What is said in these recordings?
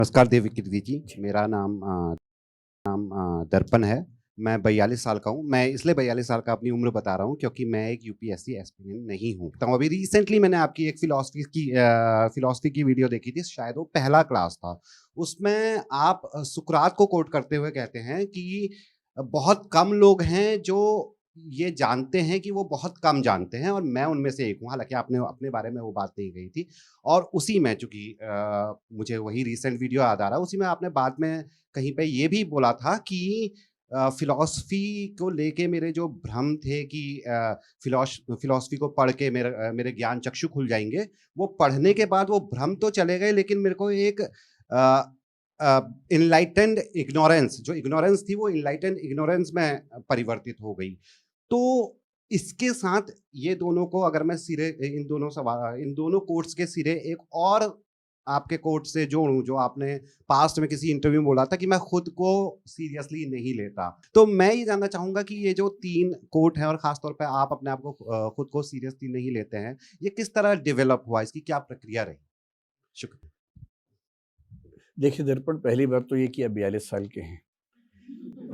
नमस्कार देवकीर्ति जी, मेरा नाम दर्पण है। मैं 42 साल का हूँ। मैं इसलिए 42 साल का अपनी उम्र बता रहा हूँ क्योंकि मैं एक यूपीएससी एस्पिरेंट नहीं हूँ। तो अभी रिसेंटली मैंने आपकी एक फिलॉसफी की वीडियो देखी थी, शायद वो पहला क्लास था। उसमें आप सुकरात को कोट करते हुए कहते हैं कि बहुत कम लोग हैं जो ये जानते हैं कि वो बहुत कम जानते हैं और मैं उनमें से एक हूँ। हालाँकि आपने अपने बारे में वो बात नहीं कही थी और उसी में चूँकि मुझे वही रीसेंट वीडियो याद आ रहा है, उसी में आपने बाद में कहीं पे ये भी बोला था कि फ़िलॉसफ़ी को लेके मेरे जो भ्रम थे कि फ़िलॉसफ़ी को पढ़ के मेरे ज्ञान चक्षु खुल जाएँगे, वो पढ़ने के बाद वो भ्रम तो चले गए लेकिन मेरे को एक एनलाइटेंड इग्नोरेंस जो इग्नोरेंस थी वो एनलाइटेंड इग्नोरेंस में परिवर्तित हो गई। तो इसके साथ ये दोनों को अगर मैं सिरे इन दोनों कोट्स के सिरे एक और आपके कोट से जोड़ूँ, जो आपने पास्ट में किसी इंटरव्यू में बोला था कि मैं खुद को सीरियसली नहीं लेता। तो मैं ये जानना चाहूँगा कि ये जो 3 कोट हैं और ख़ास तौर पे आप अपने आप को खुद को सीरियसली नहीं लेते हैं, ये किस तरह डेवलप हुआ? इसकी क्या प्रक्रिया रही? शुक्रिया। देखिए दर्पण, पहली बात तो ये कि आप 42 साल के हैं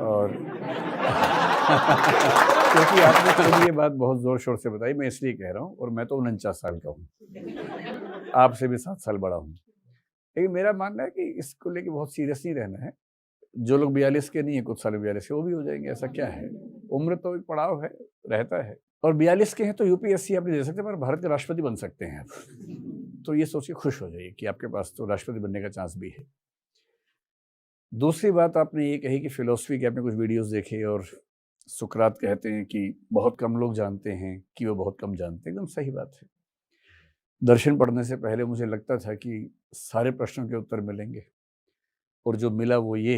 और क्योंकि आपने खुद ये बात बहुत ज़ोर शोर से बताई, मैं इसलिए कह रहा हूँ, और मैं तो 49 साल का हूँ, आपसे भी 7 साल बड़ा हूँ। लेकिन मेरा मानना है कि इसको लेके बहुत सीरियस नहीं रहना है। जो लोग 42 के नहीं है, कुछ साल में 42 के वो भी हो जाएंगे, ऐसा क्या है? उम्र तो एक पड़ाव है, रहता है। और 42 के हैं तो यूपीएससी आप नहीं दे सकते, पर भारत के राष्ट्रपति बन सकते हैं आप। तो ये सोच के खुश हो जाइए कि आपके पास तो राष्ट्रपति बनने का चांस भी है। दूसरी बात आपने ये कही कि फिलॉसफी के आपने कुछ वीडियोस देखे और सुकरात कहते हैं कि बहुत कम लोग जानते हैं कि वो बहुत कम जानते हैं। एकदम सही बात है। दर्शन पढ़ने से पहले मुझे लगता था कि सारे प्रश्नों के उत्तर मिलेंगे, और जो मिला वो ये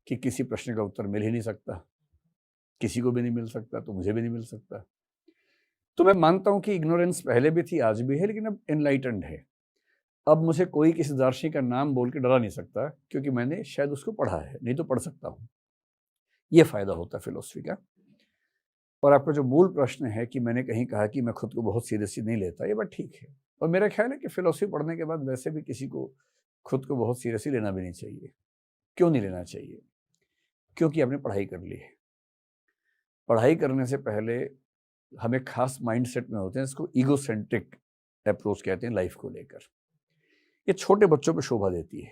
कि किसी प्रश्न का उत्तर मिल ही नहीं सकता, किसी को भी नहीं मिल सकता, तो मुझे भी नहीं मिल सकता। तो मैं मानता हूँ कि इग्नोरेंस पहले भी थी, आज भी है, लेकिन अब एनलाइटेंड है। अब मुझे कोई किसी दार्शनिक का नाम बोल के डरा नहीं सकता, क्योंकि मैंने शायद उसको पढ़ा है, नहीं तो पढ़ सकता हूँ। ये फायदा होता है फिलॉसफी का। और आपका जो मूल प्रश्न है कि मैंने कहीं कहा कि मैं खुद को बहुत सीरियसली नहीं लेता, ये बात ठीक है। और मेरा ख्याल है कि फिलॉसफी पढ़ने के बाद वैसे भी किसी को खुद को बहुत सीरियसली लेना भी नहीं चाहिए। क्यों नहीं लेना चाहिए? क्योंकि आपने पढ़ाई कर ली है। पढ़ाई करने से पहले हम एक खास माइंडसेट में होते हैं, इसको ईगोसेंट्रिक अप्रोच कहते हैं लाइफ को लेकर। ये छोटे बच्चों पे शोभा देती है।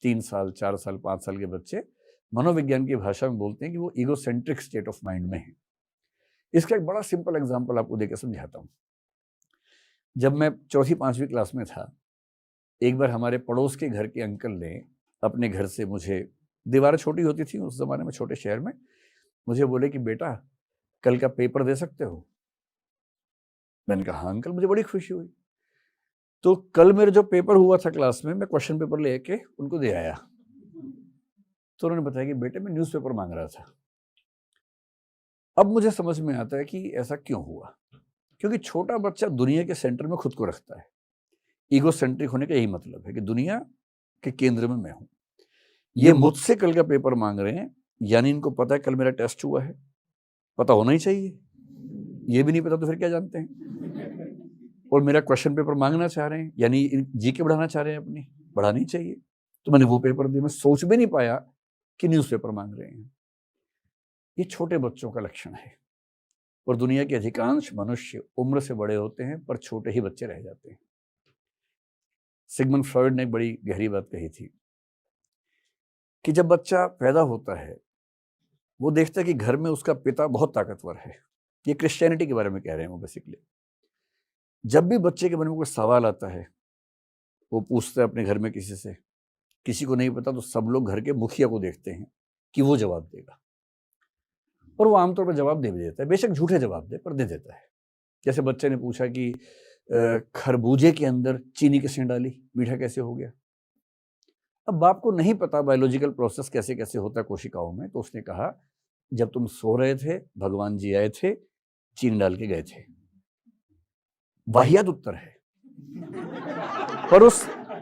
3 साल, 4 साल, 5 साल के बच्चे मनोविज्ञान की भाषा में बोलते हैं कि वो ईगोसेंट्रिक स्टेट ऑफ माइंड में है। इसका एक बड़ा सिंपल एग्जांपल आपको देकर समझाता हूँ। जब मैं 4वीं-5वीं क्लास में था, एक बार हमारे पड़ोस के घर के अंकल ने अपने घर से मुझे, दीवारें छोटी होती थी उस जमाने में छोटे शहर में, मुझे बोले कि बेटा कल का पेपर दे सकते हो? मैंने कहा हाँ अंकल, मुझे बड़ी खुशी हुई। तो कल मेरा जो पेपर हुआ था क्लास में, मैं क्वेश्चन पेपर लेके उनको दे आया। तो उन्होंने बताया कि बेटे मैं न्यूज़पेपर मांग रहा था। अब मुझे समझ में आता है कि ऐसा क्यों हुआ। क्योंकि छोटा बच्चा दुनिया के सेंटर में खुद को रखता है। ईगोसेंट्रिक होने का यही मतलब है कि दुनिया के केंद्र में मैं हूं। ये मुझसे कल का पेपर मांग रहे हैं, यानी इनको पता है कल मेरा टेस्ट हुआ है। पता होना ही चाहिए। ये भी नहीं पता तो फिर क्या जानते हैं। और मेरा क्वेश्चन पेपर मांगना चाह रहे हैं, यानी जीके बढ़ाना चाह रहे हैं अपनी, बढ़ानी ही चाहिए। तो मैंने वो पेपर दिया। मैं सोच भी नहीं पाया कि न्यूज़पेपर मांग रहे हैं। ये छोटे बच्चों का लक्षण है। और दुनिया के अधिकांश मनुष्य उम्र से बड़े होते हैं पर छोटे ही बच्चे रह जाते हैं। सिगमंड फ्रॉइड ने एक बड़ी गहरी बात कही थी कि जब बच्चा पैदा होता है, वो देखता है कि घर में उसका पिता बहुत ताकतवर है। ये क्रिश्चियनिटी के बारे में कह रहे हैं वो बेसिकली। जब भी बच्चे के मन में कोई सवाल आता है, वो पूछता है अपने घर में किसी से, किसी को नहीं पता तो सब लोग घर के मुखिया को देखते हैं कि वो जवाब देगा। और वो आमतौर पर जवाब दे भी देता है, बेशक झूठे जवाब दे पर दे देता है। जैसे बच्चे ने पूछा कि खरबूजे के अंदर चीनी किसने डाली, मीठा कैसे हो गया। अब बाप को नहीं पता बायोलॉजिकल प्रोसेस कैसे कैसे होता है कोशिकाओं में, तो उसने कहा जब तुम सो रहे थे भगवान जी आए थे, चीनी डाल के गए थे। वाहियात उत्तर है।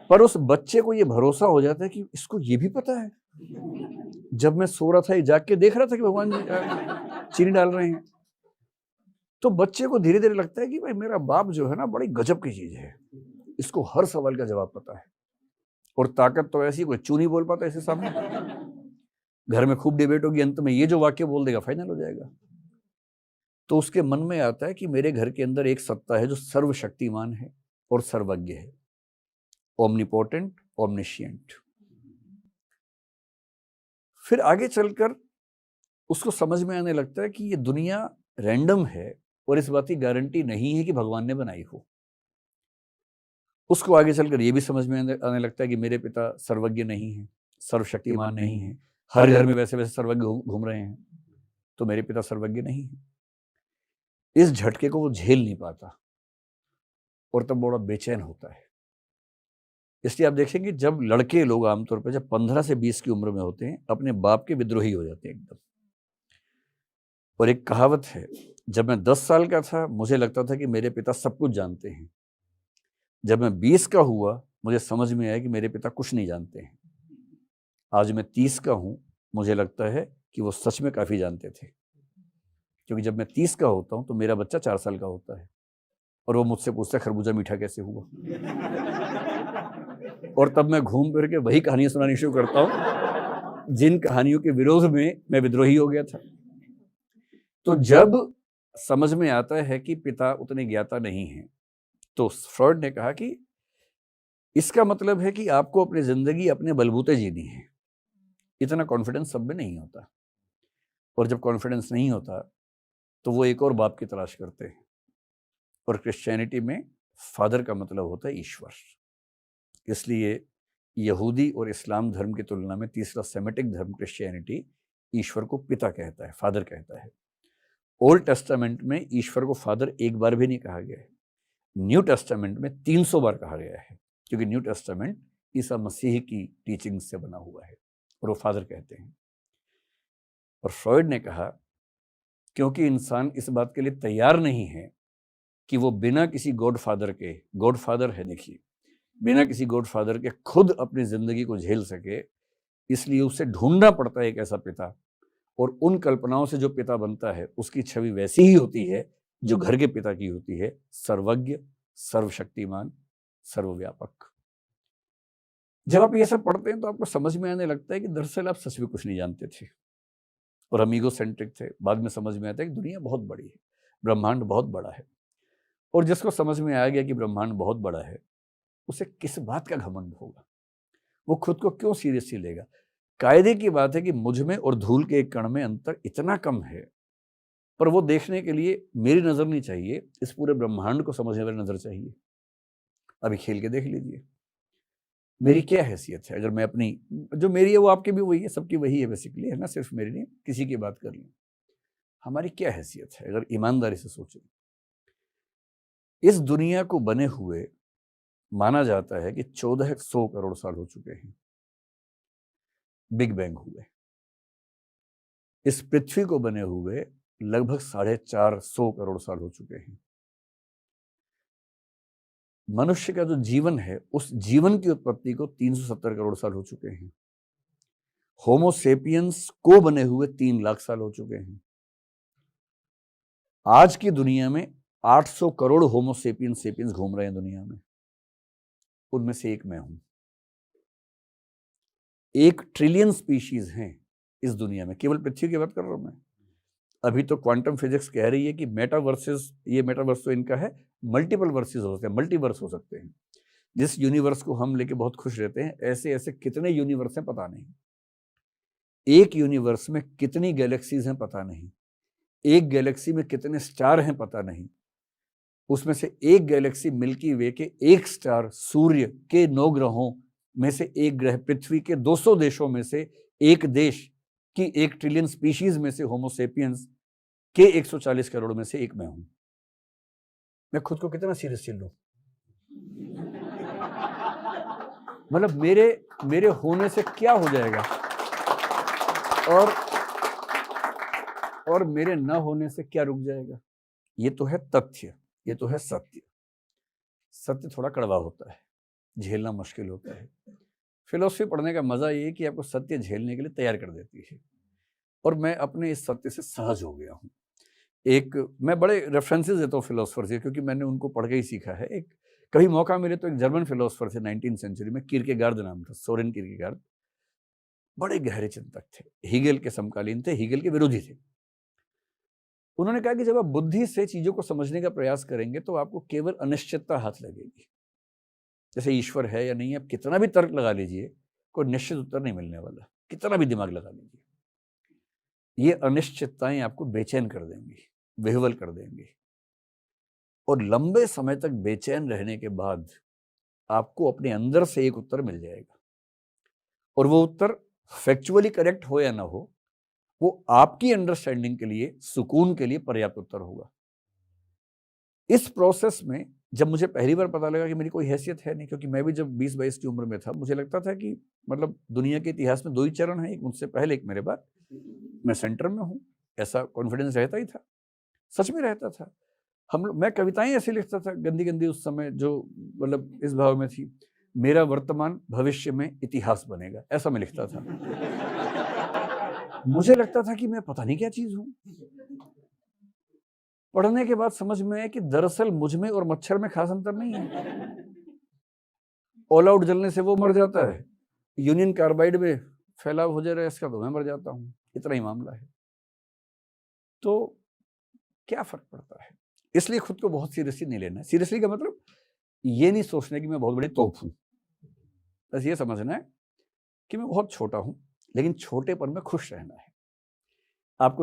पर उस बच्चे को ये भरोसा हो जाता है कि इसको ये भी पता है। जब मैं सो रहा था ये जाग के देख रहा था कि भगवान जी चीनी डाल रहे हैं। तो बच्चे को धीरे धीरे लगता है कि भाई मेरा बाप जो है ना बड़ी गजब की चीज है, इसको हर सवाल का जवाब पता है। और ताकत तो ऐसी, कोई चू नहीं बोल पाता ऐसे सामने। घर में खूब डिबेट होगी, अंत में ये जो वाक्य बोल देगा फाइनल हो जाएगा। तो उसके मन में आता है कि मेरे घर के अंदर एक सत्ता है जो सर्वशक्तिमान है और सर्वज्ञ है, ओमनीपोटेंट, ओमनिशिएंट। फिर आगे चलकर उसको समझ में आने लगता है कि ये दुनिया रैंडम है और इस बात की गारंटी नहीं है कि भगवान ने बनाई हो। उसको आगे चलकर ये भी समझ में आने लगता है कि मेरे पिता सर्वज्ञ नहीं है, सर्वशक्तिमान नहीं है। हर घर में वैसे वैसे सर्वज्ञ घूम रहे हैं, तो मेरे पिता सर्वज्ञ नहीं है। इस झटके को वो झेल नहीं पाता और तब बड़ा बेचैन होता है। इसलिए आप देखेंगे जब लड़के लोग आमतौर पर जब 15 से 20 की उम्र में होते हैं, अपने बाप के विद्रोही हो जाते हैं एकदम। और एक कहावत है, जब मैं 10 साल का था मुझे लगता था कि मेरे पिता सब कुछ जानते हैं। जब मैं 20 का हुआ मुझे समझ में आया कि मेरे पिता कुछ नहीं जानते हैं। आज मैं 30 का हूं, मुझे लगता है कि वो सच में काफी जानते थे, क्योंकि जब मैं 30 का होता हूं तो मेरा बच्चा 4 साल का होता है और वो मुझसे पूछता है खरबूजा मीठा कैसे हुआ। और तब मैं घूम फिर के वही कहानियां सुनानी शुरू करता हूं जिन कहानियों के विरोध में मैं विद्रोही हो गया था। तो जब समझ में आता है कि पिता उतने ज्ञाता नहीं है, तो फ्रॉइड ने कहा कि इसका मतलब है कि आपको अपनी जिंदगी अपने बलबूते जीनी है। इतना कॉन्फिडेंस सब में नहीं होता, और जब कॉन्फिडेंस नहीं होता तो वो एक और बाप की तलाश करते हैं। और क्रिश्चियनिटी में फादर का मतलब होता है ईश्वर। इसलिए यहूदी और इस्लाम धर्म की तुलना में तीसरा सेमेटिक धर्म क्रिश्चियनिटी ईश्वर को पिता कहता है, फादर कहता है। ओल्ड टेस्टामेंट में ईश्वर को फादर एक बार भी नहीं कहा गया है। न्यू टेस्टामेंट में 300 बार कहा गया है, क्योंकि न्यू टेस्टामेंट ईसा मसीह की टीचिंग से बना हुआ है और वो फादर कहते हैं। और फ्रॉइड ने कहा क्योंकि इंसान इस बात के लिए तैयार नहीं है कि वो बिना किसी गॉडफादर के, गॉडफादर है देखिए, बिना किसी गॉडफादर के खुद अपनी जिंदगी को झेल सके, इसलिए उसे ढूंढना पड़ता है एक ऐसा पिता। और उन कल्पनाओं से जो पिता बनता है उसकी छवि वैसी ही होती है जो घर के पिता की होती है, सर्वज्ञ, सर्वशक्तिमान, सर्वव्यापक। जब आप ये सब पढ़ते हैं तो आपको समझ में आने लगता है कि दरअसल आप सच में कुछ नहीं जानते थे और हम ईगोसेंट्रिक थे। बाद में समझ में आता है कि दुनिया बहुत बड़ी है, ब्रह्मांड बहुत बड़ा है। और जिसको समझ में आ गया कि ब्रह्मांड बहुत बड़ा है, उसे किस बात का घमंड होगा? वो खुद को क्यों सीरियसली लेगा? कायदे की बात है कि मुझ में और धूल के एक कण में अंतर इतना कम है, पर वो देखने के लिए मेरी नजर नहीं चाहिए, इस पूरे ब्रह्मांड को समझने वाली नजर चाहिए। अभी खेल के देख लीजिए, मेरी क्या हैसियत है? अगर मैं अपनी, जो मेरी है वो आपकी भी वही है, सबकी वही है बेसिकली, है ना, सिर्फ मेरी नहीं, किसी की बात कर लें। हमारी क्या हैसियत है अगर ईमानदारी से सोचें? इस दुनिया को बने हुए माना जाता है कि 1400 करोड़ साल हो चुके हैं, बिग बैंग हुए। इस पृथ्वी को बने हुए लगभग 450 करोड़ साल हो चुके हैं। मनुष्य का जो जीवन है, उस जीवन की उत्पत्ति को 370 करोड़ साल हो चुके हैं। होमोसेपियंस को बने हुए 3 लाख साल हो चुके हैं। आज की दुनिया में 800 करोड़ होमोसेपियंस घूम रहे हैं दुनिया में, उनमें से एक मैं हूं। 1 ट्रिलियन स्पीशीज हैं इस दुनिया में, केवल पृथ्वी की बात कर रहा हूं मैं। अभी तो क्वांटम फिजिक्स कह रही है कि मेटावर्सेस, ये मेटावर्स तो इनका है, मल्टीपल वर्सेस हो सकते हैं, मल्टीवर्स हो सकते हैं। जिस यूनिवर्स को हम लेके बहुत खुश रहते हैं, ऐसे ऐसे कितने यूनिवर्स हैं पता नहीं। एक यूनिवर्स में कितनी गैलेक्सीज हैं पता नहीं। एक गैलेक्सी में कितने स्टार हैं पता नहीं। उसमें से एक गैलेक्सी मिल्की वे के एक स्टार सूर्य के 9 ग्रहों में से एक ग्रह पृथ्वी के 200 देशों में से एक देश की 1 ट्रिलियन स्पीशीज में से होमोसेपियंस के 140 करोड़ में से एक मैं हूं। मैं खुद को कितना सीरियसली लूं? मतलब मेरे होने से क्या हो जाएगा और मेरे न होने से क्या रुक जाएगा? ये तो है तथ्य, ये तो है सत्य। सत्य थोड़ा कड़वा होता है, झेलना मुश्किल होता है। फिलॉसफी पढ़ने का मजा ये है कि आपको सत्य झेलने के लिए तैयार कर देती है, और मैं अपने इस सत्य से सहज हो गया हूँ। मैं बड़े रेफरेंसेस देता हूँ फिलोसफर से, क्योंकि मैंने उनको पढ़ के ही सीखा है। एक कभी मौका मिले तो एक जर्मन फिलोसफर थे 19वीं सेंचुरी में, किरकेगार्ड नाम था, सोरेन किरकेगार्ड, बड़े गहरे चिंतक थे, हीगेल के समकालीन थे, हीगेल के विरोधी थे। उन्होंने कहा कि जब आप बुद्धि से चीजों को समझने का प्रयास करेंगे तो आपको केवल अनिश्चितता हाथ लगेगी। जैसे ईश्वर है या नहीं, आप कितना भी तर्क लगा लीजिए, कोई निश्चित उत्तर नहीं मिलने वाला, कितना भी दिमाग लगा लीजिए। ये अनिश्चितताएं आपको बेचैन कर देंगी, विह्वल कर देंगी, और लंबे समय तक बेचैन रहने के बाद आपको अपने अंदर से एक उत्तर मिल जाएगा, और वो उत्तर फैक्चुअली करेक्ट हो या ना हो, वो आपकी अंडरस्टैंडिंग के लिए, सुकून के लिए पर्याप्त उत्तर होगा। इस प्रोसेस में जब मुझे पहली बार पता लगा कि मेरी कोई हैसियत है नहीं, क्योंकि मैं भी जब 20-22 की उम्र में था, मुझे लगता था कि मतलब दुनिया के इतिहास में 2 ही चरण हैं, एक मुझसे पहले, एक मेरे बाद, मैं सेंटर में हूँ, ऐसा कॉन्फिडेंस रहता ही था, सच में रहता था। मैं कविताएं ऐसी लिखता था गंदी गंदी उस समय, जो मतलब इस भाव में थी, मेरा वर्तमान भविष्य में इतिहास बनेगा, ऐसा मैं लिखता था। मुझे लगता था कि मैं पता नहीं क्या चीज हूं। पढ़ने के बाद समझ में आया कि दरअसल मुझ में और मच्छर में खास अंतर नहीं है। ऑल आउट जलने से वो मर जाता है, यूनियन कार्बाइड में फैलाव हो जा रहा है इसका, तो मैं मर जाता हूं, इतना ही मामला है। तो क्या फर्क पड़ता है? इसलिए खुद को बहुत सीरियसली नहीं लेना है। सीरियसली का मतलब ये नहीं सोचना कि मैं बहुत बड़ी तोप हूं, बस ये समझना है कि मैं बहुत छोटा हूं, लेकिन छोटेपन में खुश रहना है। आपको